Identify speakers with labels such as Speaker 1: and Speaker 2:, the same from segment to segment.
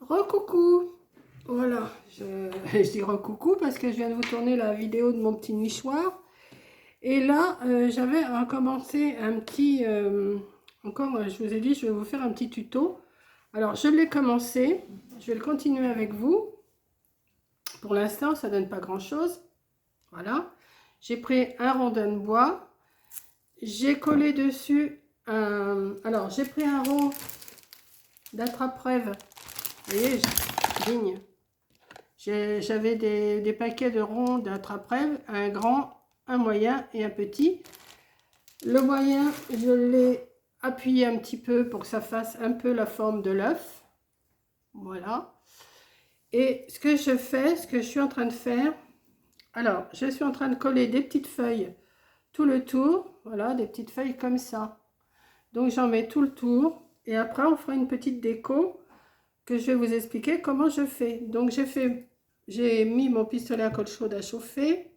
Speaker 1: Recoucou. Voilà, je dis recoucou parce que je viens de vous tourner la vidéo de mon petit nichoir. Et là, j'avais commencé un petit... encore, je vous ai dit, je vais vous faire un petit tuto. Alors, je l'ai commencé. Je vais le continuer avec vous. Pour l'instant, ça donne pas grand-chose. Voilà. J'ai pris un rondin de bois. J'ai collé dessus un... Alors, j'ai pris un rond d'attrape-rêve. Vous voyez, ligne. J'avais des paquets de ronds d'attrape-rêve, un grand, un moyen et un petit. Le moyen, je l'ai appuyé un petit peu pour que ça fasse un peu la forme de l'œuf. Voilà. Et ce que je fais, ce que je suis en train de faire, alors, je suis en train de coller des petites feuilles tout le tour. Voilà, des petites feuilles comme ça. Donc, j'en mets tout le tour. Et après, on fera une petite déco que je vais vous expliquer comment je fais. Donc, j'ai mis mon pistolet à colle chaude à chauffer.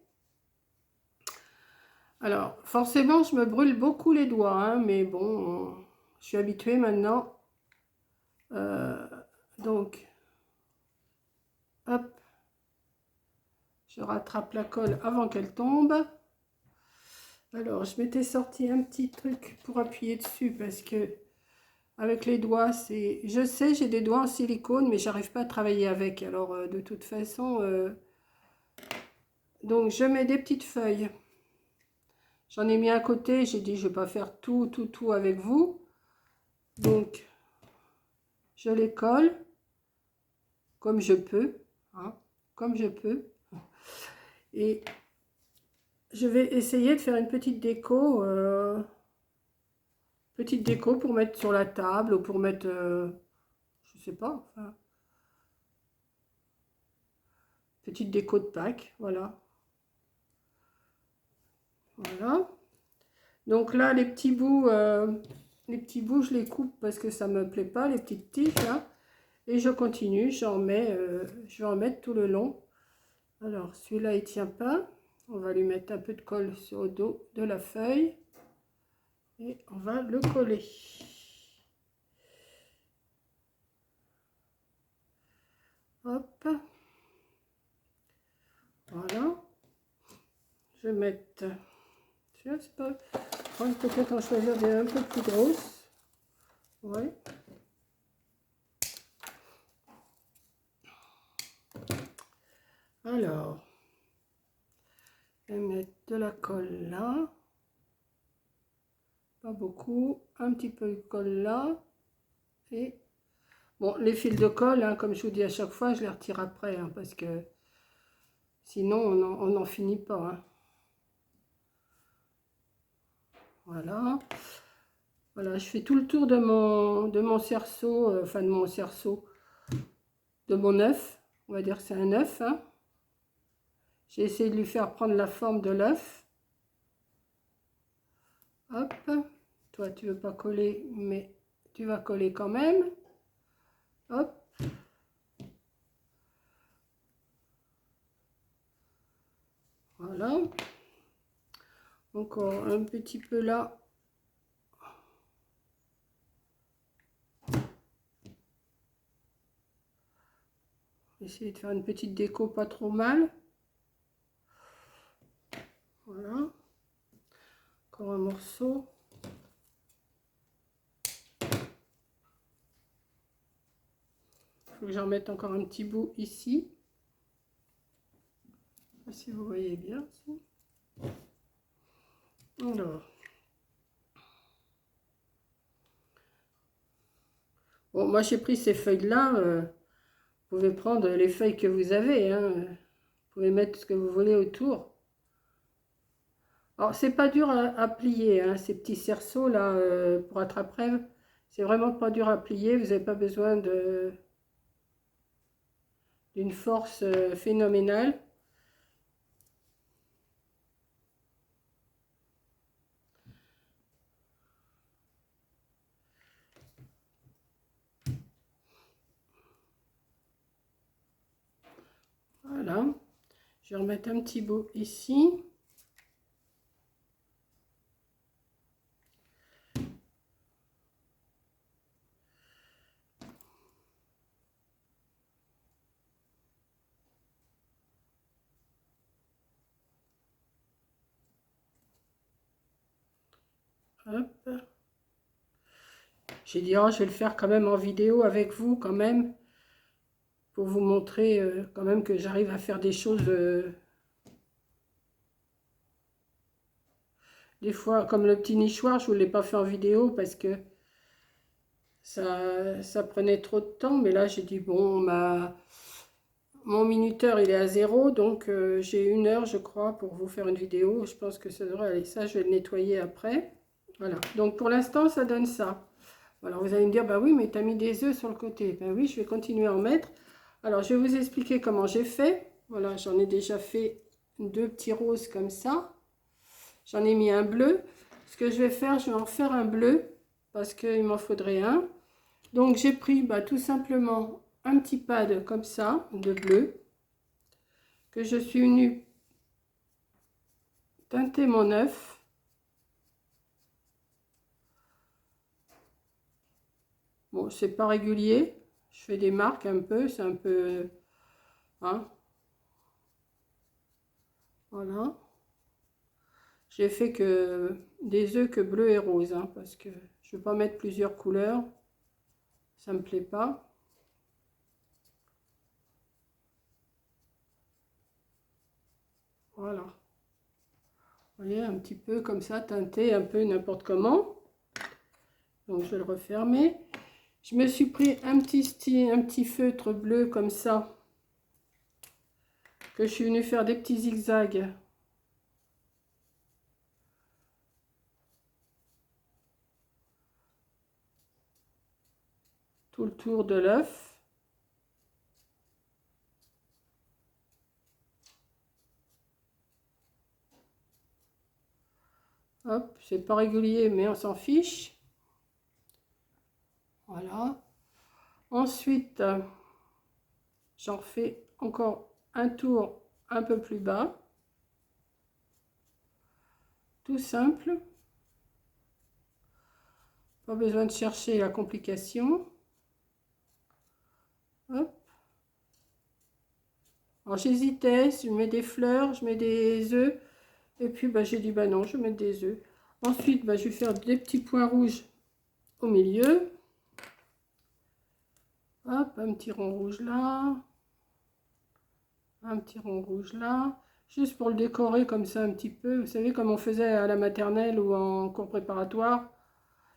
Speaker 1: Alors, forcément, je me brûle beaucoup les doigts, hein, mais bon, je suis habituée maintenant. Donc, hop, je rattrape la colle avant qu'elle tombe. Alors, je m'étais sorti un petit truc pour appuyer dessus parce que avec les doigts, c'est... Je sais, j'ai des doigts en silicone, mais j'arrive pas à travailler avec. Alors, de toute façon, donc je mets des petites feuilles. J'en ai mis à côté, j'ai dit je vais pas faire tout avec vous. Donc, je les colle comme je peux, hein, comme je peux. Et je vais essayer de faire une petite déco pour mettre sur la table ou pour mettre, je sais pas, enfin, petite déco de Pâques, voilà. Voilà. Donc là, les petits bouts, je les coupe parce que ça me plaît pas, les petites tiges là. Et je continue, je vais en mettre tout le long. Alors, celui-là, il tient pas. On va lui mettre un peu de colle sur le dos de la feuille. Et on va le coller. Hop. Voilà. Je vais mettre... Je sais pas. Peut-être en choisir des un peu plus grosses. Ouais. Alors, je vais mettre de la colle là. Pas beaucoup. Un petit peu de colle là. Et bon, les fils de colle, hein, comme je vous dis à chaque fois, je les retire après, hein, parce que sinon on n'en finit pas. Hein. Voilà. Voilà, je fais tout le tour de mon cerceau, enfin de mon cerceau, de mon œuf. On va dire que c'est un œuf. Hein. J'ai essayé de lui faire prendre la forme de l'œuf. Hop. Toi, tu veux pas coller, mais tu vas coller quand même. Hop. Voilà. Encore un petit peu là. Essayer de faire une petite déco pas trop mal. Voilà. Encore un morceau. Il faut que j'en mette encore un petit bout ici. Je sais pas si vous voyez bien. Alors. Bon, moi j'ai pris ces feuilles-là. Vous pouvez prendre les feuilles que vous avez. Hein. Vous pouvez mettre ce que vous voulez autour. Alors, c'est pas dur à plier, hein, ces petits cerceaux là pour attrape-rêve. C'est vraiment pas dur à plier. Vous n'avez pas besoin d'une force phénoménale. Voilà. Je vais remettre un petit bout ici. Hop. J'ai dit, oh, je vais le faire quand même en vidéo avec vous, quand même, pour vous montrer quand même que j'arrive à faire des choses, des fois, comme le petit nichoir, je ne vous l'ai pas fait en vidéo parce que ça prenait trop de temps. Mais là, j'ai dit, bon, mon minuteur, il est à 0, donc j'ai 1 heure, je crois, pour vous faire une vidéo. Je pense que ça devrait aller. Ça, je vais le nettoyer après. Voilà, donc pour l'instant, ça donne ça. Alors vous allez me dire, bah oui, mais tu as mis des œufs sur le côté. Ben oui, je vais continuer à en mettre. Alors je vais vous expliquer comment j'ai fait. Voilà, j'en ai déjà fait 2 petits roses comme ça. J'en ai mis un bleu. Ce que je vais faire, je vais en faire un bleu parce qu'il m'en faudrait un. Donc j'ai pris tout simplement un petit pad comme ça de bleu que je suis venue teinter mon œuf. Bon, c'est pas régulier. Je fais des marques un peu, c'est un peu... Hein, voilà. J'ai fait que des œufs que bleu et rose, hein, parce que je ne veux pas mettre plusieurs couleurs. Ça me plaît pas. Voilà. Vous voyez, un petit peu comme ça, teinté un peu n'importe comment. Donc je vais le refermer. Je me suis pris un petit feutre bleu comme ça, que je suis venue faire des petits zigzags. Tout le tour de l'œuf. Hop, c'est pas régulier, mais on s'en fiche. Voilà. Ensuite, j'en refais encore un tour un peu plus bas. Tout simple. Pas besoin de chercher la complication. Hop. Alors j'hésitais, je mets des fleurs, je mets des œufs. Et puis j'ai dit non, je vais mettre des œufs. Ensuite, je vais faire des petits points rouges au milieu. Hop, un petit rond rouge là. Un petit rond rouge là. Juste pour le décorer comme ça un petit peu. Vous savez comme on faisait à la maternelle ou en cours préparatoire.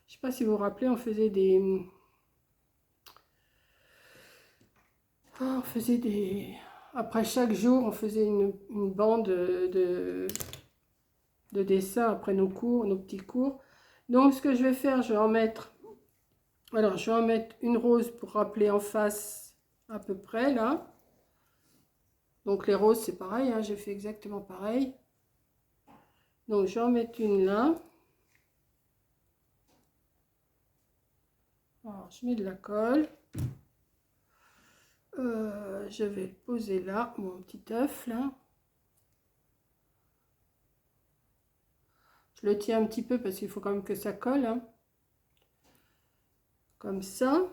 Speaker 1: Je sais pas si vous vous rappelez, on faisait des... Après chaque jour, on faisait une bande de dessin après nos cours, nos petits cours. Donc ce que je vais faire, je vais en mettre... Alors, je vais en mettre une rose pour rappeler en face à peu près là. Donc les roses, c'est pareil, hein, j'ai fait exactement pareil. Donc je vais en mettre une là. Alors, je mets de la colle. Je vais le poser là, mon petit œuf là. Je le tiens un petit peu parce qu'il faut quand même que ça colle. Hein. Comme ça.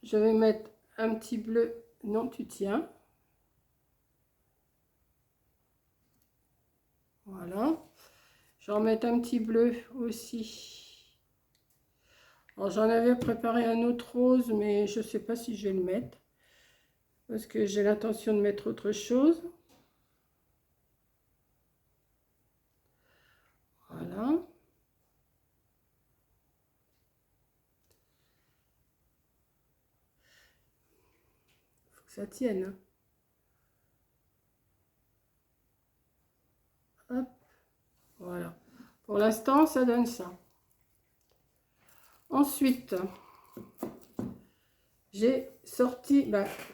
Speaker 1: Je vais mettre un petit bleu. Non, tu tiens. Voilà. Je vais en mettre un petit bleu aussi. Alors j'en avais préparé un autre rose, mais je ne sais pas si je vais le mettre. Parce que j'ai l'intention de mettre autre chose. Voilà. Faut que ça tienne. Hop. Voilà. Pour l'instant, ça donne ça. Ensuite, j'ai sorti,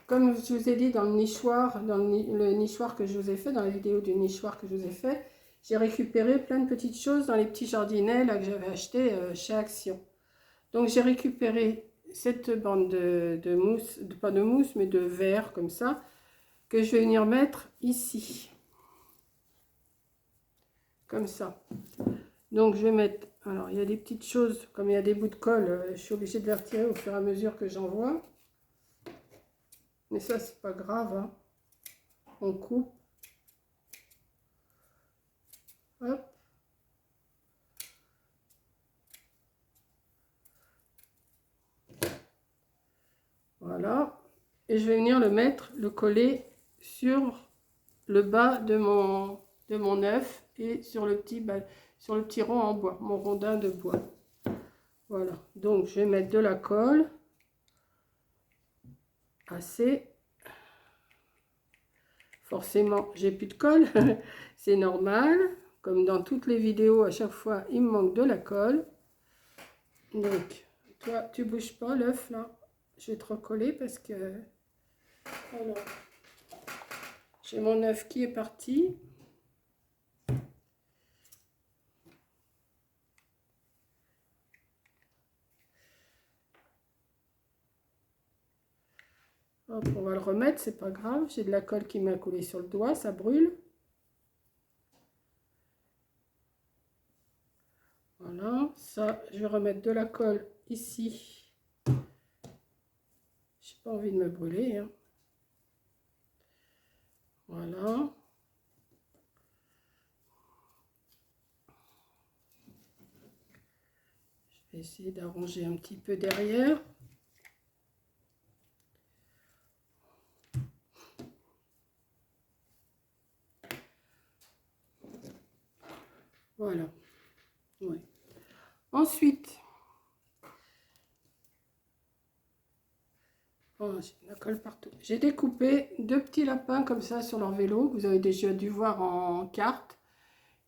Speaker 1: comme je vous ai dit dans le nichoir, dans le nichoir que je vous ai fait, dans la vidéo du nichoir que je vous ai fait, j'ai récupéré plein de petites choses dans les petits jardinets là, que j'avais acheté chez Action. Donc j'ai récupéré cette bande de mousse, pas de mousse, mais de verre comme ça, que je vais venir mettre ici. Comme ça. Donc je vais mettre, alors il y a des petites choses, comme il y a des bouts de colle, je suis obligée de les retirer au fur et à mesure que j'envoie. Mais ça c'est pas grave, hein. On coupe. Hop. Voilà. Et je vais venir le mettre, le coller sur le bas de mon œuf et sur le petit rond en bois, mon rondin de bois. Voilà. Donc, je vais mettre de la colle. Assez. Forcément, j'ai plus de colle. C'est normal. Comme dans toutes les vidéos, à chaque fois, il me manque de la colle. Donc, toi, tu bouges pas l'œuf là. Je vais te recoller parce que... Alors, j'ai mon œuf qui est parti. Hop, on va le remettre, c'est pas grave. J'ai de la colle qui m'a collé sur le doigt, ça brûle. Voilà, ça, je vais remettre de la colle ici. J'ai pas envie de me brûler, hein. Voilà. Je vais essayer d'arranger un petit peu derrière. Voilà. Ouais. Ensuite, oh, j'ai de la colle partout. J'ai découpé 2 petits lapins comme ça sur leur vélo. Vous avez déjà dû voir en carte.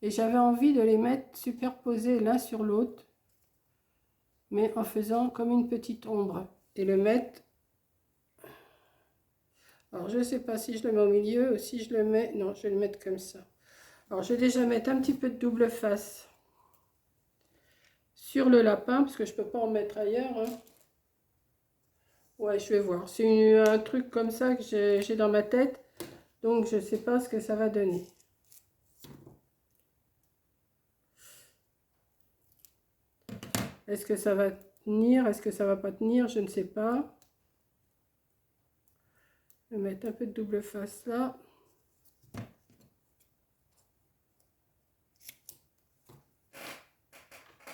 Speaker 1: Et j'avais envie de les mettre superposés l'un sur l'autre, mais en faisant comme une petite ombre. Et le mettre... Alors, je ne sais pas si je le mets au milieu ou si je le mets... Non, je vais le mettre comme ça. Alors, je vais déjà mettre un petit peu de double face sur le lapin, parce que je ne peux pas en mettre ailleurs, hein. Ouais, je vais voir. C'est un truc comme ça que j'ai dans ma tête, donc je ne sais pas ce que ça va donner. Est-ce que ça va tenir? Est-ce que ça va pas tenir? Je ne sais pas. Je vais mettre un peu de double face là.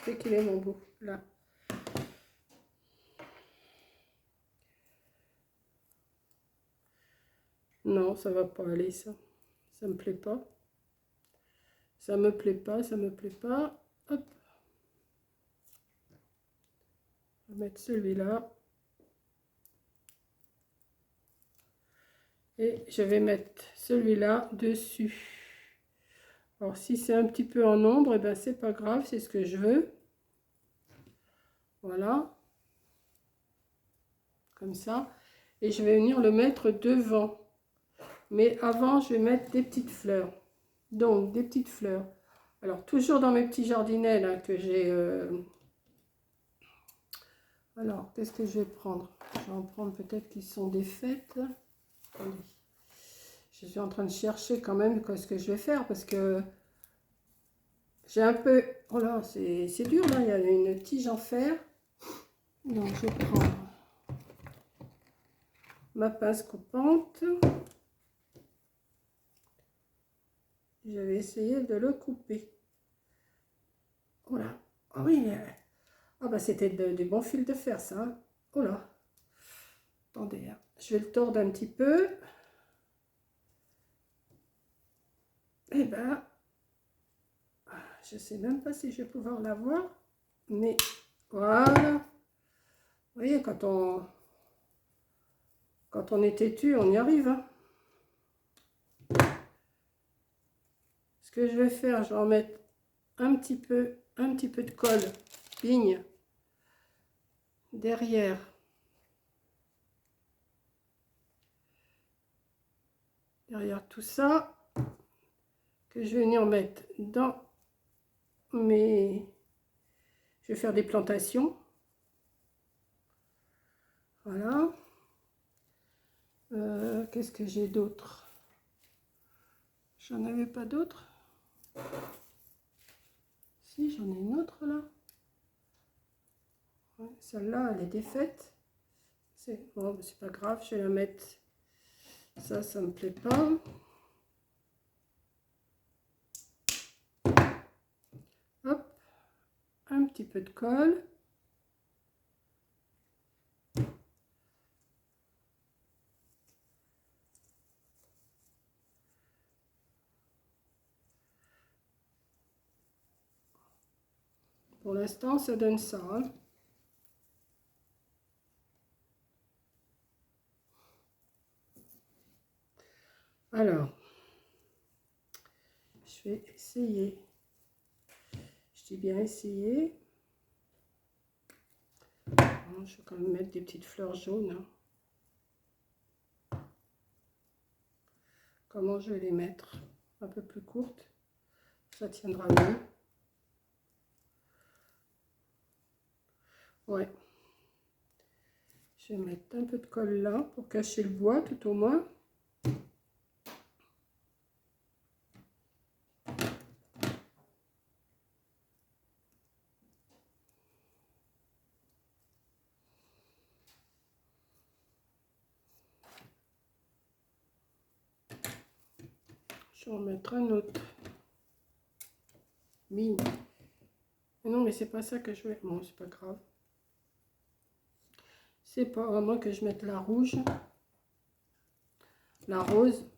Speaker 1: C'est qu'il est mon beau, là. Non, ça va pas aller ça. Ça me plaît pas. Ça me plaît pas, ça me plaît pas. Hop. On va mettre celui-là. Et je vais mettre celui-là dessus. Alors si c'est un petit peu en ombre, et ben c'est pas grave, c'est ce que je veux. Voilà. Comme ça. Et je vais venir le mettre devant. Mais avant, je vais mettre des petites fleurs. Donc, des petites fleurs. Alors, toujours dans mes petits jardinets là, que j'ai... Alors, qu'est-ce que je vais prendre? Je vais en prendre peut-être qui sont défaites. Attendez. Je suis en train de chercher quand même ce que je vais faire parce que j'ai un peu... Oh là, c'est dur là, il y a une tige en fer. Donc, je prends ma pince coupante. Je vais essayer de le couper. Voilà. Ah oui, ah bah c'était du bon fil de fer ça. Hein. Oh là. Attendez, hein. Je vais le tordre un petit peu. Et ben, je sais même pas si je vais pouvoir l'avoir. Mais voilà. Vous voyez, quand on est têtu, on y arrive. Hein. Ce que je vais faire, je vais en mettre un petit peu de colle, ligne, derrière. Derrière tout ça, que je vais venir mettre dans mes... Je vais faire des plantations. Voilà. Qu'est-ce que j'ai d'autre? J'en avais pas d'autre. Si, j'en ai une autre là. Ouais, celle-là, elle est défaite. Bon, c'est pas grave, je vais la mettre. Ça me plaît pas. Hop, un petit peu de colle. Pour l'instant, ça donne ça, hein. Alors, je vais essayer. Je dis bien essayer. Bon, je vais quand même mettre des petites fleurs jaunes, hein. Comment je vais les mettre? Un peu plus courtes. Ça tiendra mieux. Ouais. Je vais mettre un peu de colle là pour cacher le bois tout au moins. Je vais en mettre un autre. Mine. Non, mais c'est pas ça que je vais. Bon, c'est pas grave. C'est pas à moins que je mette la rouge, la rose.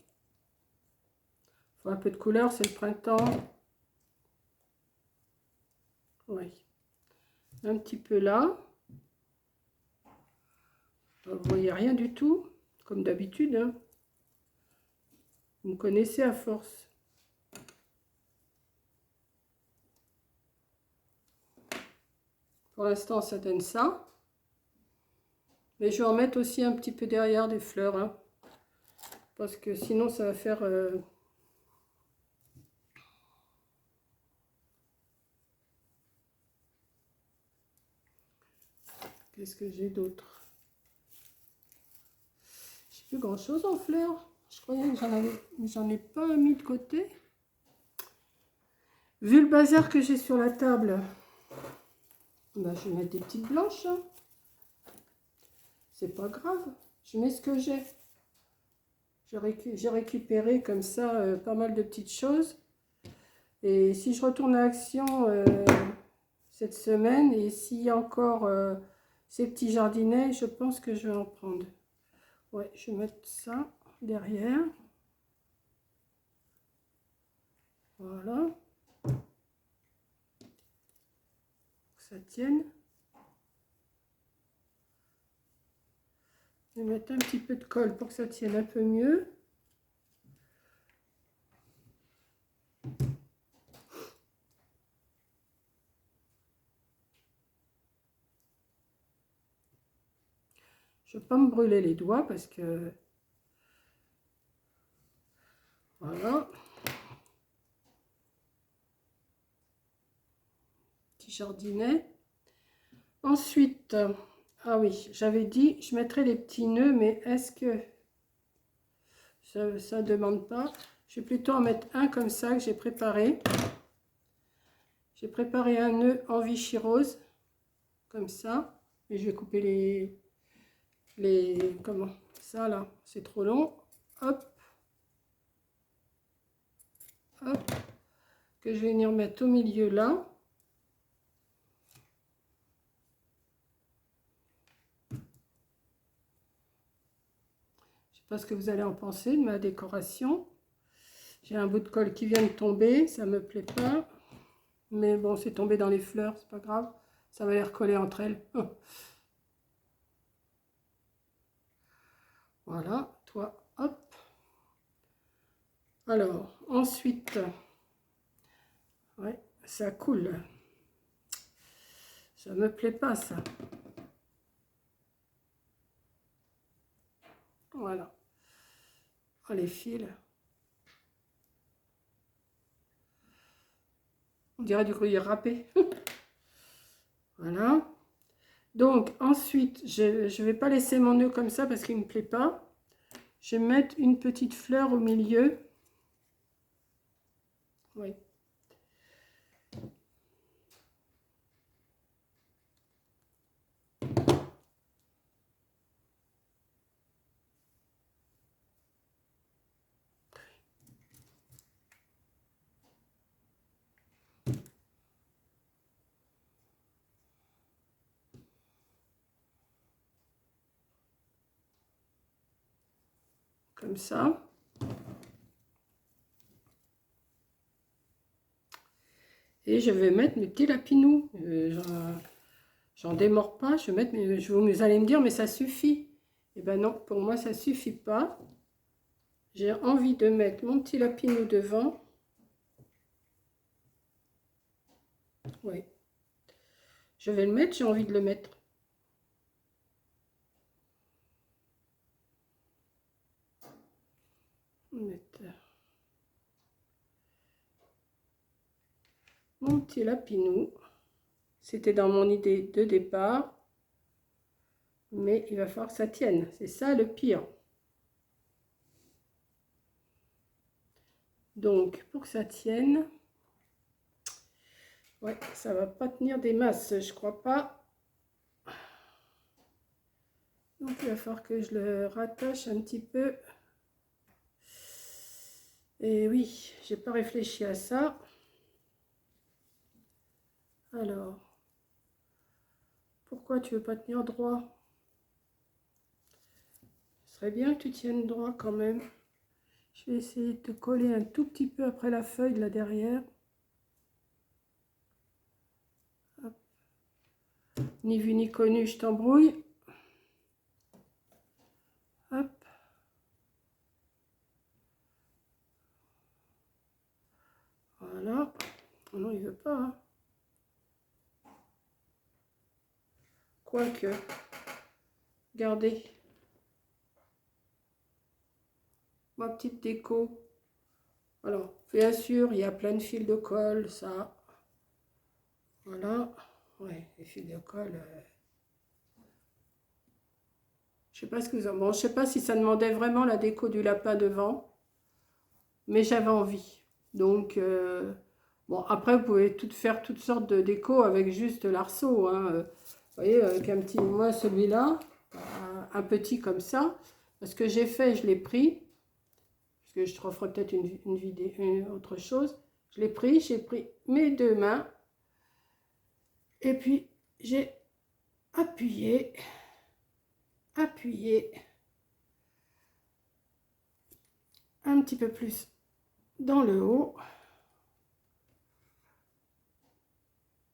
Speaker 1: Faut un peu de couleur, c'est le printemps. Oui. Un petit peu là. Vous voyez rien du tout, comme d'habitude, hein. Vous me connaissez à force. Pour l'instant, ça donne ça. Mais je vais en mettre aussi un petit peu derrière des fleurs, hein, parce que sinon, ça va faire... Qu'est-ce que j'ai d'autre? J'ai plus grand-chose en fleurs. Je croyais que j'en avais, mais j'en ai pas mis de côté. Vu le bazar que j'ai sur la table, ben, je vais mettre des petites blanches, hein. C'est pas grave. Je mets ce que j'ai. J'ai récupéré comme ça pas mal de petites choses. Et si je retourne à Action cette semaine, et s'il y a encore ces petits jardinets, je pense que je vais en prendre. Ouais, je vais mettre ça derrière. Voilà. Pour que ça tienne. Je vais mettre un petit peu de colle pour que ça tienne un peu mieux. Je ne vais pas me brûler les doigts parce que... Voilà. Petit jardinet. Ensuite, ah oui, j'avais dit, je mettrai les petits nœuds, mais est-ce que ça ne demande pas? Je vais plutôt en mettre un comme ça que j'ai préparé. J'ai préparé un nœud en Vichy rose, comme ça. Et je vais couper comment? Ça là, c'est trop long. Hop. Hop. Que je vais venir mettre au milieu là. Je sais pas ce que vous allez en penser de ma décoration. J'ai un bout de colle qui vient de tomber, ça me plaît pas. Mais bon, c'est tombé dans les fleurs, c'est pas grave. Ça va les recoller entre elles. Voilà, toi, hop. Alors, ensuite, ouais, ça coule. Ça me plaît pas, ça. Voilà. Oh, les fils. On dirait du gruyère râpé. Voilà. Donc, ensuite, je ne vais pas laisser mon nœud comme ça parce qu'il ne me plaît pas. Je vais mettre une petite fleur au milieu. Oui. Comme ça. Et je vais mettre mes petits lapinous. J'en démords pas. Je vais mettre, vous allez me dire, mais ça suffit. Eh ben non, pour moi, ça suffit pas. J'ai envie de mettre mon petit lapinou devant. Oui. Je vais le mettre, j'ai envie de le mettre. Mon petit lapinou. C'était dans mon idée de départ. Mais il va falloir que ça tienne. C'est ça le pire. Donc, pour que ça tienne, ouais, ça va pas tenir des masses, je crois pas. Donc, il va falloir que je le rattache un petit peu. Et oui, j'ai pas réfléchi à ça. Alors, pourquoi tu veux pas tenir droit? Ce serait bien que tu tiennes droit quand même. Je vais essayer de te coller un tout petit peu après la feuille là derrière. Hop. Ni vu ni connu, je t'embrouille. Hop. Voilà. Oh non, il veut pas. Hein. Quoique. Regardez. Ma petite déco. Alors, bien sûr, il y a plein de fils de colle, ça. Voilà. Ouais, les fils de colle. Je sais pas ce que vous en... Bon, je sais pas si ça demandait vraiment la déco du lapin devant. Mais j'avais envie. Donc, bon, après, vous pouvez faire toutes sortes de déco avec juste l'arceau. Hein. Vous voyez, avec un petit... Moi, celui-là, un petit comme ça. Ce que j'ai fait, je l'ai pris. Parce que je te referai peut-être une vidéo, autre chose. Je l'ai pris, j'ai pris mes deux mains. Et puis, j'ai appuyé un petit peu plus dans le haut.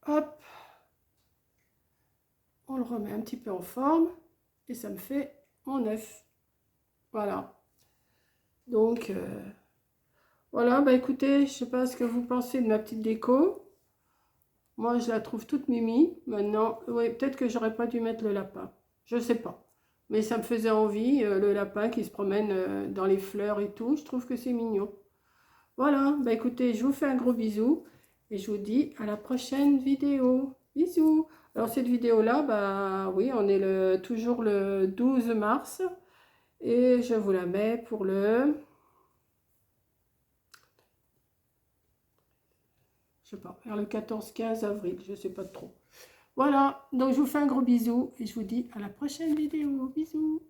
Speaker 1: Hop. On le remet un petit peu en forme. Et ça me fait mon œuf. Voilà. Donc, voilà. Bah écoutez, je sais pas ce que vous pensez de ma petite déco. Moi, je la trouve toute mimi. Maintenant, oui, peut-être que j'aurais pas dû mettre le lapin. Je sais pas. Mais ça me faisait envie, le lapin qui se promène dans les fleurs et tout. Je trouve que c'est mignon. Voilà, bah écoutez, je vous fais un gros bisou. Et je vous dis à la prochaine vidéo. Bisous. Alors cette vidéo-là, bah oui, on est toujours le 12 mars. Et je vous la mets pour le... Je sais pas, vers le 14-15 avril, je sais pas trop. Voilà, donc je vous fais un gros bisou et je vous dis à la prochaine vidéo. Bisous.